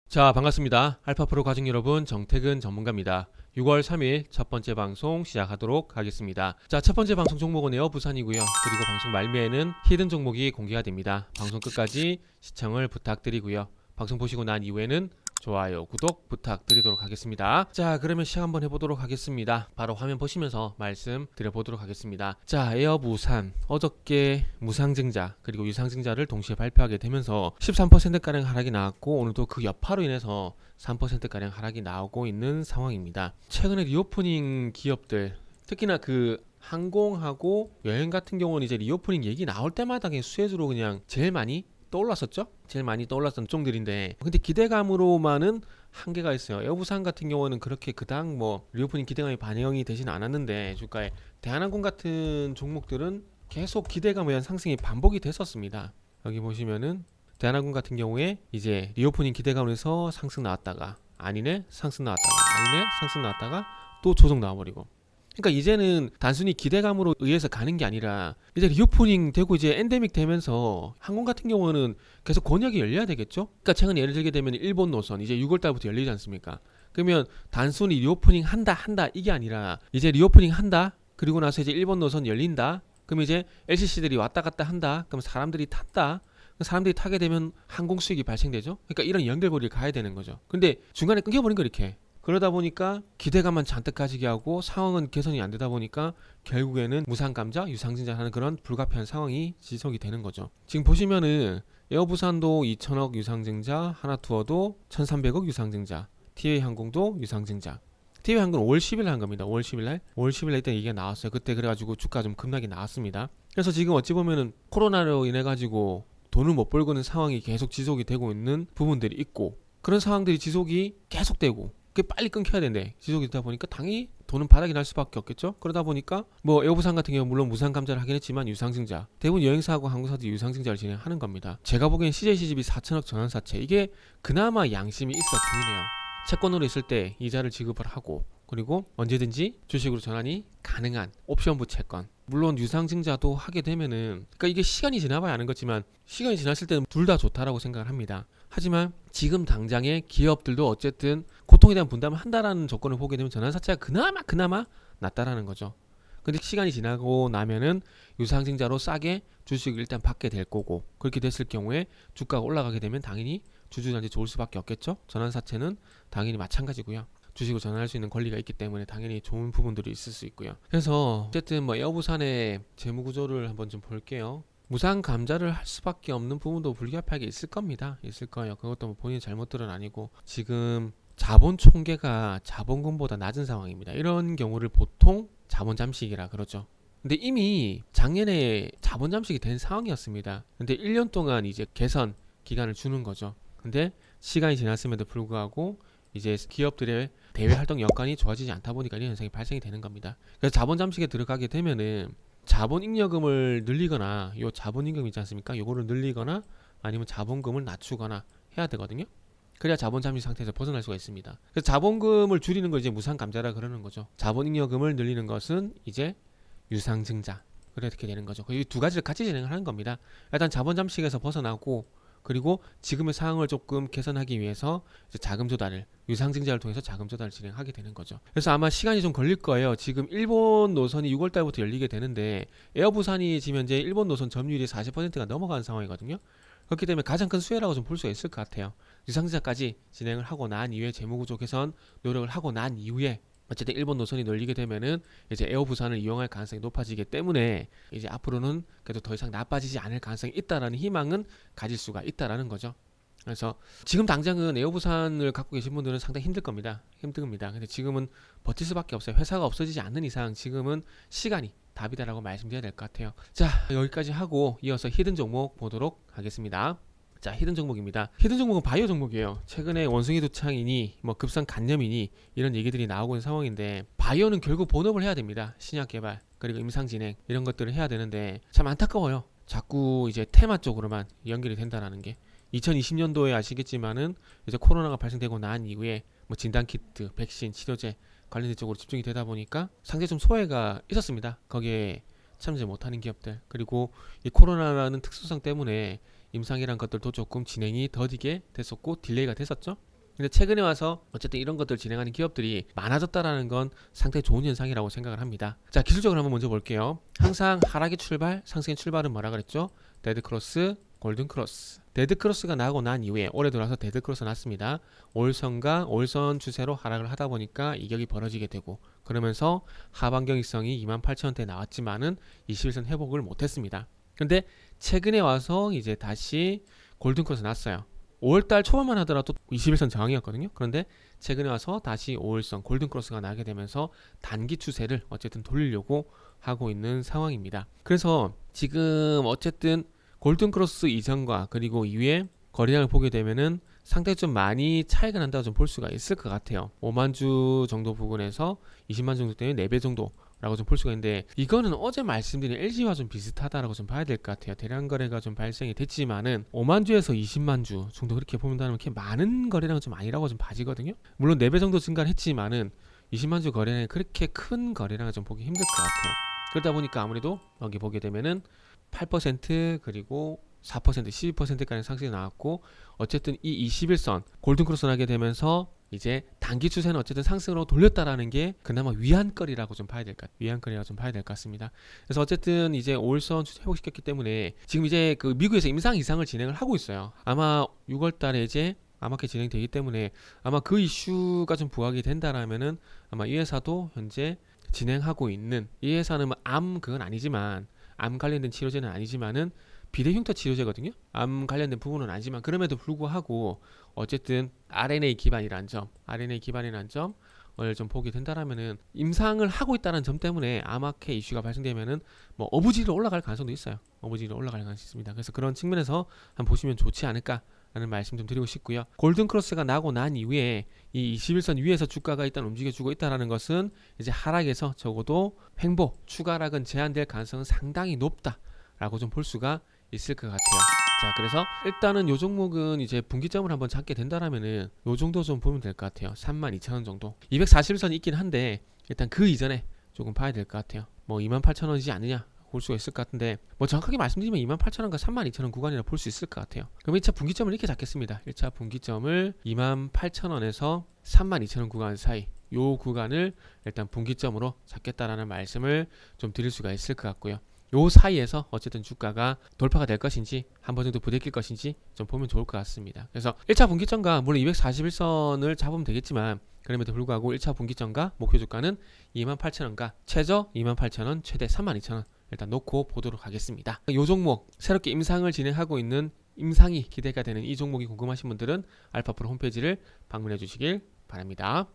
자, 반갑습니다. 알파프로 가족 여러분, 정태근 전문가입니다. 6월 3일 첫 번째 방송 시작하도록 하겠습니다. 자, 첫 번째 방송 종목은 에어부산이고요. 그리고 방송 말미에는 히든 종목이 공개가 됩니다. 방송 끝까지 시청을 부탁드리고요. 방송 보시고 난 이후에는 좋아요, 구독 부탁드리도록 하겠습니다. 자, 그러면 시작 한번 해보도록 하겠습니다. 바로 화면 보시면서 말씀 드려보도록 하겠습니다. 자, 에어부산 어저께 무상증자 그리고 유상증자를 동시에 발표하게 되면서 13%가량 하락이 나왔고, 오늘도 그 여파로 인해서 3%가량 하락이 나오고 있는 상황입니다. 최근에 리오프닝 기업들, 특히나 그 항공하고 여행 같은 경우는 이제 리오프닝 얘기 나올 때마다 그냥 수혜주로 그냥 제일 많이 떠올랐었죠? 제일 많이 떠올랐던 종들인데, 근데 기대감으로만은 한계가 있어요. 에어부산 같은 경우는 그렇게 그당 리오프닝 기대감이 반영이 되진 않았는데, 주가에 대한항공 같은 종목들은 계속 기대감에 의한 상승이 반복이 됐었습니다. 여기 보시면은 대한항공 같은 경우에 이제 리오프닝 기대감에서 상승 나왔다가 아니네 상승 나왔다가 아니네 상승 나왔다가 또 조정 나와버리고, 그러니까 이제는 단순히 기대감으로 의해서 가는 게 아니라 이제 리오프닝 되고 이제 엔데믹 되면서 항공 같은 경우는 계속 권역이 열려야 되겠죠. 그러니까 최근 예를 들게 되면 일본 노선 이제 6월 달부터 열리지 않습니까? 그러면 단순히 리오프닝 한다 이게 아니라 이제 리오프닝 한다, 그리고 나서 이제 일본 노선 열린다, 그럼 이제 LCC들이 왔다 갔다 한다, 그럼 사람들이 탔다, 사람들이 타게 되면 항공 수익이 발생되죠. 그러니까 이런 연결고리를 가야 되는 거죠. 근데 중간에 끊겨버린 거 이렇게. 그러다 보니까 기대감만 잔뜩 가지게 하고 상황은 개선이 안 되다 보니까 결국에는 무상감자, 유상증자 하는 그런 불가피한 상황이 지속이 되는 거죠. 지금 보시면은 에어부산도 2,000억 유상증자, 하나투어도 1,300억 유상증자, TA항공도 유상증자. TA항공은 5월 10일 한 겁니다. 5월 10일날. 5월 10일날 일단 이게 나왔어요. 그때 그래가지고 주가 좀 급락이 나왔습니다. 그래서 지금 어찌 보면은 코로나로 인해 가지고 돈을 못 벌고 있는 상황이 계속 지속이 되고 있는 부분들이 있고, 그런 상황들이 지속이 계속되고 그게 빨리 끊겨야 되는데 지속이 되다 보니까 당연히 돈은 바닥이 날 수밖에 없겠죠. 그러다 보니까 에어부산 같은 경우 물론 무상 감자를 하긴 했지만 유상증자, 대부분 여행사하고 항공사들이 유상증자를 진행하는 겁니다. 제가 보기엔 CJCGB 4천억 전환사채, 이게 그나마 양심이 있어 보이네요. 채권으로 있을 때 이자를 지급을 하고, 그리고 언제든지 주식으로 전환이 가능한 옵션부 채권, 물론 유상증자도 하게 되면은, 그러니까 이게 시간이 지나봐야 아는 거지만 시간이 지났을 때는 둘 다 좋다라고 생각을 합니다. 하지만 지금 당장의 기업들도 어쨌든 고통에 대한 분담을 한다라는 조건을 보게 되면 전환사채가 그나마 낫다라는 거죠. 근데 시간이 지나고 나면은 유상증자로 싸게 주식을 일단 받게 될 거고, 그렇게 됐을 경우에 주가가 올라가게 되면 당연히 주주들한테 좋을 수밖에 없겠죠. 전환사채는 당연히 마찬가지고요. 주식을 전환할 수 있는 권리가 있기 때문에 당연히 좋은 부분들이 있을 수 있고요. 그래서 어쨌든 에어부산의 재무구조를 한번 좀 볼게요. 무상 감자를 할 수밖에 없는 부분도 불가피하게 있을 겁니다. 있을 거예요. 그것도 본인의 잘못들은 아니고, 지금 자본 총계가 자본금보다 낮은 상황입니다. 이런 경우를 보통 자본 잠식이라 그러죠. 근데 이미 작년에 자본 잠식이 된 상황이었습니다. 근데 1년 동안 이제 개선 기간을 주는 거죠. 근데 시간이 지났음에도 불구하고 이제 기업들의 대외 활동 여건이 좋아지지 않다 보니까 이런 현상이 발생이 되는 겁니다. 그래서 자본 잠식에 들어가게 되면은 자본 잉여금을 늘리거나, 요 자본 잉여금 있지 않습니까? 요거를 늘리거나 아니면 자본금을 낮추거나 해야 되거든요. 그래야 자본 잠식 상태에서 벗어날 수가 있습니다. 그래서 자본금을 줄이는 걸 이제 무상 감자라 그러는 거죠. 자본 잉여금을 늘리는 것은 이제 유상증자. 그렇게 되는 거죠. 이 두 가지를 같이 진행을 하는 겁니다. 일단 자본 잠식에서 벗어나고, 그리고 지금의 상황을 조금 개선하기 위해서 이제 자금 조달을, 유상증자를 통해서 자금 조달을 진행하게 되는 거죠. 그래서 아마 시간이 좀 걸릴 거예요. 지금 일본 노선이 6월 달부터 열리게 되는데, 에어부산이 지금 현재 일본 노선 점유율이 40%가 넘어가는 상황이거든요. 그렇기 때문에 가장 큰 수혜라고 좀 볼 수 있을 것 같아요. 유상증자까지 진행을 하고 난 이후에 재무구조 개선 노력을 하고 난 이후에 어쨌든 일본 노선이 열리게 되면은 이제 에어부산을 이용할 가능성이 높아지기 때문에 이제 앞으로는 그래도 더 이상 나빠지지 않을 가능성이 있다라는 희망은 가질 수가 있다라는 거죠. 그래서 지금 당장은 에어부산을 갖고 계신 분들은 상당히 힘들 겁니다. 힘듭니다. 근데 지금은 버틸 수밖에 없어요. 회사가 없어지지 않는 이상 지금은 시간이 답이다라고 말씀드려야 될 것 같아요. 자, 여기까지 하고 이어서 히든 종목 보도록 하겠습니다. 자, 히든 종목입니다. 히든 종목은 바이오 종목이에요. 최근에 원숭이 두창이니 뭐 급성 간염이니 이런 얘기들이 나오고 있는 상황인데, 바이오는 결국 본업을 해야 됩니다. 신약 개발 그리고 임상 진행 이런 것들을 해야 되는데 참 안타까워요. 자꾸 이제 테마 쪽으로만 연결이 된다라는 게. 2020년도에 아시겠지만은 이제 코로나가 발생되고 난 이후에 뭐 진단 키트, 백신, 치료제 관련된 쪽으로 집중이 되다 보니까 상당히 좀 소외가 있었습니다. 거기에 참여하지 못하는 기업들, 그리고 이 코로나라는 특수성 때문에 임상이란 것들도 조금 진행이 더디게 됐었고 딜레이가 됐었죠. 근데 최근에 와서 어쨌든 이런 것들 진행하는 기업들이 많아졌다라는 건 상당히 좋은 현상이라고 생각을 합니다. 자, 기술적으로 한번 먼저 볼게요. 항상 하락의 출발, 상승의 출발은 뭐라 그랬죠? 데드크로스, 골든크로스. 데드크로스가 나고 난 이후에 올해 들어와서 데드크로스 났습니다. 5일선과 5일선 추세로 하락을 하다 보니까 이격이 벌어지게 되고, 그러면서 하반경일성이 28,000원대에 나왔지만은 21선 회복을 못했습니다. 근데 최근에 와서 이제 다시 골든크로스 났어요. 5월달 초반만 하더라도 21선 저항이었거든요. 그런데 최근에 와서 다시 5일선 골든크로스가 나게 되면서 단기 추세를 어쨌든 돌리려고 하고 있는 상황입니다. 그래서 지금 어쨌든 골든크로스 이전과 그리고 이후에 거래량을 보게 되면은 상당히 좀 많이 차이가 난다고 좀 볼 수가 있을 것 같아요. 5만 주 정도 부근에서 20만 주 정도 때문에 4배 정도 라고 좀 볼 수가 있는데, 이거는 어제 말씀드린 LG와 좀 비슷하다라고 좀 봐야 될 것 같아요. 대량 거래가 좀 발생이 됐지만은 5만 주에서 20만 주 정도 그렇게 보면다면 그렇게 많은 거래량은 좀 아니라고 좀 봐지거든요. 물론 4배 정도 증가를 했지만은 20만 주 거래량이 그렇게 큰 거래량을 좀 보기 힘들 것 같아요. 그러다 보니까 아무래도 여기 보게 되면은 8% 그리고 4%, 12%까지 상승이 나왔고, 어쨌든 이 21선 골든크로스 나게 되면서 이제 단기 추세는 어쨌든 상승으로 돌렸다라는 게 그나마 위안거리라고 좀 봐야 될 것 같아요. 위안거리라고 좀 봐야 될 것 같습니다. 그래서 어쨌든 이제 5일선 추세 회복시켰기 때문에 지금 이제 그 미국에서 임상 이상을 진행을 하고 있어요. 아마 6월 달에 이제 암호화폐 진행되기 때문에 아마 그 이슈가 좀 부각이 된다라면은 아마 이 회사도 현재 진행하고 있는, 이 회사는 암 그건 아니지만, 암 관련된 치료제는 아니지만은 비대 흉터 치료제거든요. 암 관련된 부분은 아니지만 그럼에도 불구하고 어쨌든 RNA 기반이라는 점을 좀 보게 된다라면은 임상을 하고 있다는 점 때문에 암학회 이슈가 발생되면은 뭐 어부지리로 올라갈 가능성도 있어요. 어부지리로 올라갈 가능성이 있습니다. 그래서 그런 측면에서 한번 보시면 좋지 않을까라는 말씀 좀 드리고 싶고요. 골든크로스가 나고 난 이후에 이 21선 위에서 주가가 일단 움직여주고 있다는 것은 이제 하락에서 적어도 횡보, 추가 하락은 제한될 가능성은 상당히 높다라고 좀 볼 수가 있을 것 같아요. 자, 그래서 일단은 요 종목은 이제 분기점을 한번 잡게 된다라면은 요 정도 좀 보면 될 것 같아요. 32,000원 정도. 241선이 있긴 한데 일단 그 이전에 조금 봐야 될 것 같아요. 뭐 28,000원이지 않느냐 볼 수가 있을 것 같은데, 뭐 정확하게 말씀드리면 28,000원과 32,000원 구간이라 볼 수 있을 것 같아요. 그럼 1차 분기점을 이렇게 잡겠습니다. 1차 분기점을 28,000원에서 32,000원 구간 사이, 요 구간을 일단 분기점으로 잡겠다라는 말씀을 좀 드릴 수가 있을 것 같고요. 요 사이에서 어쨌든 주가가 돌파가 될 것인지 한 번 정도 부대낄 것인지 좀 보면 좋을 것 같습니다. 그래서 1차 분기점과 물론 241선을 잡으면 되겠지만, 그럼에도 불구하고 1차 분기점과 목표 주가는 28,000원과 최저 28,000원, 최대 32,000원 일단 놓고 보도록 하겠습니다. 요 종목 새롭게 임상을 진행하고 있는, 임상이 기대가 되는 이 종목이 궁금하신 분들은 알파프로 홈페이지를 방문해 주시길 바랍니다.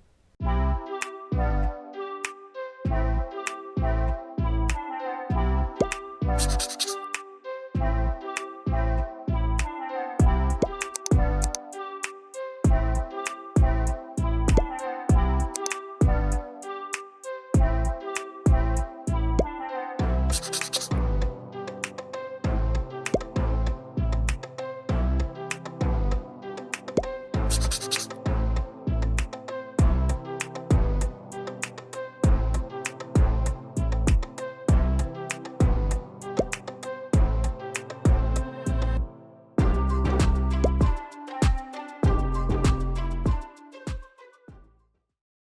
you